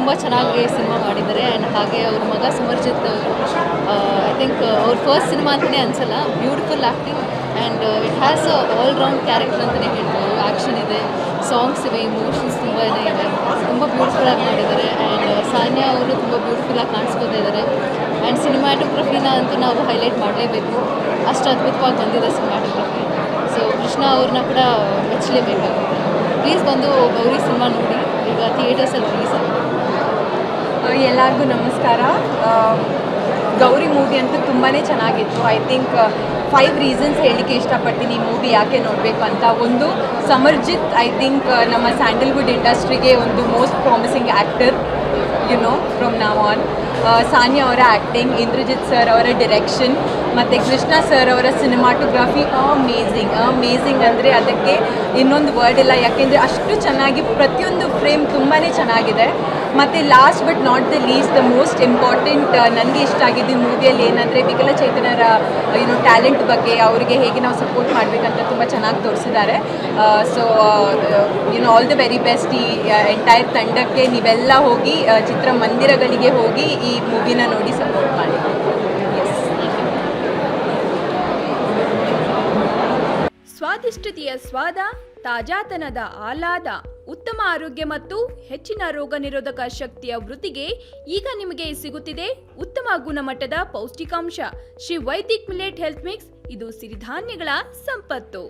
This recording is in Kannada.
ತುಂಬ ಚೆನ್ನಾಗಿ ಸಿನಿಮಾ ಮಾಡಿದ್ದಾರೆ. ಆ್ಯಂಡ್ ಹಾಗೆ ಅವ್ರ ಮಗ ಸಮರ್ಜಿತ್ ಐ ಥಿಂಕ್ ಅವ್ರ ಫಸ್ಟ್ ಸಿನಿಮಾ ಅಂತಲೇ ಅನಿಸಲ್ಲ. Beautiful acting and it has all round character ಅಂತಲೇ ಹೇಳ್ಬೋದು. ಆ್ಯಕ್ಷನ್ ಇದೆ, ಸಾಂಗ್ಸ್ ಇವೆ, ಇಮೋಷನ್ಸ್ ತುಂಬಾ ಇವೆ, ತುಂಬ ಬ್ಯೂಟಿಫುಲ್ಲಾಗಿ ಮಾಡಿದ್ದಾರೆ. ಆ್ಯಂಡ್ ಸಾನ್ಯಾ ಅವರು ತುಂಬ ಬ್ಯೂಟಿಫುಲ್ಲಾಗಿ ಕಾಣಿಸ್ಕೊತಾ ಇದ್ದಾರೆ. ಆ್ಯಂಡ್ ಸಿನಿಮ್ಯಾಟೋಗ್ರಫಿನ ಅಂತೂ ನಾವು ಹೈಲೈಟ್ ಮಾಡಲೇಬೇಕು, ಅಷ್ಟು ಅದ್ಭುತವಾಗಿ ಬಂದಿದೆ ಸಿನಿಮ್ಯಾಟೋಗ್ರಫಿ. ಸೊ ಕೃಷ್ಣ ಅವ್ರನ್ನ ಕೂಡ ಮೆಚ್ಚಲೇಬೇಕಾಗುತ್ತೆ. ಪ್ಲೀಸ್ ಬಂದು ಗೌರಿ ಸಿನಿಮಾ ನೋಡಿ, ಈಗ ಥಿಯೇಟರ್ಸಲ್ಲಿ ರಿಲೀಸ್ ಆಗಿದೆ. ಎಲ್ಲರಿಗೂ ನಮಸ್ಕಾರ. ಗೌರಿ ಮೂವಿ ಅಂತೂ ತುಂಬಾ ಚೆನ್ನಾಗಿತ್ತು. ಐ ಥಿಂಕ್ 5 ರೀಸನ್ಸ್ ಹೇಳಲಿಕ್ಕೆ ಇಷ್ಟಪಡ್ತೀನಿ ಈ ಮೂವಿ ಯಾಕೆ ನೋಡಬೇಕು ಅಂತ. ಒಂದು, ಸಮರ್ಜಿತ್ ಐ ಥಿಂಕ್ ನಮ್ಮ ಸ್ಯಾಂಡಲ್ವುಡ್ ಇಂಡಸ್ಟ್ರಿಗೆ ಒಂದು ಮೋಸ್ಟ್ ಪ್ರಾಮಿಸಿಂಗ್ ಆ್ಯಕ್ಟರ್ ಫ್ರಮ್ ನಾವ್ ಆನ್. ಸಾನ್ಯಾ ಅವರ ಆ್ಯಕ್ಟಿಂಗ್, ಇಂದ್ರಜಿತ್ ಸರ್ ಅವರ ಡಿರೆಕ್ಷನ್ ಮತ್ತು ಕೃಷ್ಣ ಸರ್ ಅವರ ಸಿನಿಮಾಟೋಗ್ರಫಿ ಅಮೇಝಿಂಗ್ ಅಂದರೆ ಅದಕ್ಕೆ ಇನ್ನೊಂದು ವರ್ಡ್ ಇಲ್ಲ. ಯಾಕೆಂದರೆ ಅಷ್ಟು ಚೆನ್ನಾಗಿ ಪ್ರತಿಯೊಂದು ಫ್ರೇಮ್ ತುಂಬಾ ಚೆನ್ನಾಗಿದೆ. ಮತ್ತು last but not the least, the most important ನನಗೆ ಇಷ್ಟ ಆಗಿದ್ದು ಈ ಮೂವಿಯಲ್ಲಿ ಏನಂದರೆ ವಿಕಲಚೇತನರ ಟ್ಯಾಲೆಂಟ್ ಬಗ್ಗೆ, ಅವರಿಗೆ ಹೇಗೆ ನಾವು ಸಪೋರ್ಟ್ ಮಾಡಬೇಕಂತ ತುಂಬ ಚೆನ್ನಾಗಿ ತೋರಿಸಿದ್ದಾರೆ. So all the very best ಈ ಎಂಟೈರ್ ತಂಡಕ್ಕೆ. ನೀವೆಲ್ಲ ಹೋಗಿ ಚಿತ್ರಮಂದಿರಗಳಿಗೆ ಹೋಗಿ ಈ ಮೂವಿನ ನೋಡಿ ಸಪೋರ್ಟ್ ಮಾಡಿ. ಸ್ವಾದಿಷ್ಟತೆಯ ಸ್ವಾದ, ತಾಜಾತನದ ಆಹ್ಲಾದ, ಉತ್ತಮ ಆರೋಗ್ಯ ಮತ್ತು ಹೆಚ್ಚಿನ ರೋಗ ನಿರೋಧಕ ಶಕ್ತಿಯ ವೃದ್ಧಿಗೆ ಈಗ ನಿಮಗೆ ಸಿಗುತ್ತಿದೆ ಉತ್ತಮ ಗುಣಮಟ್ಟದ ಪೌಷ್ಟಿಕಾಂಶ. Shri Vaidik millet health mix, ಇದು ಸಿರಿಧಾನ್ಯಗಳ ಸಂಪತ್ತು.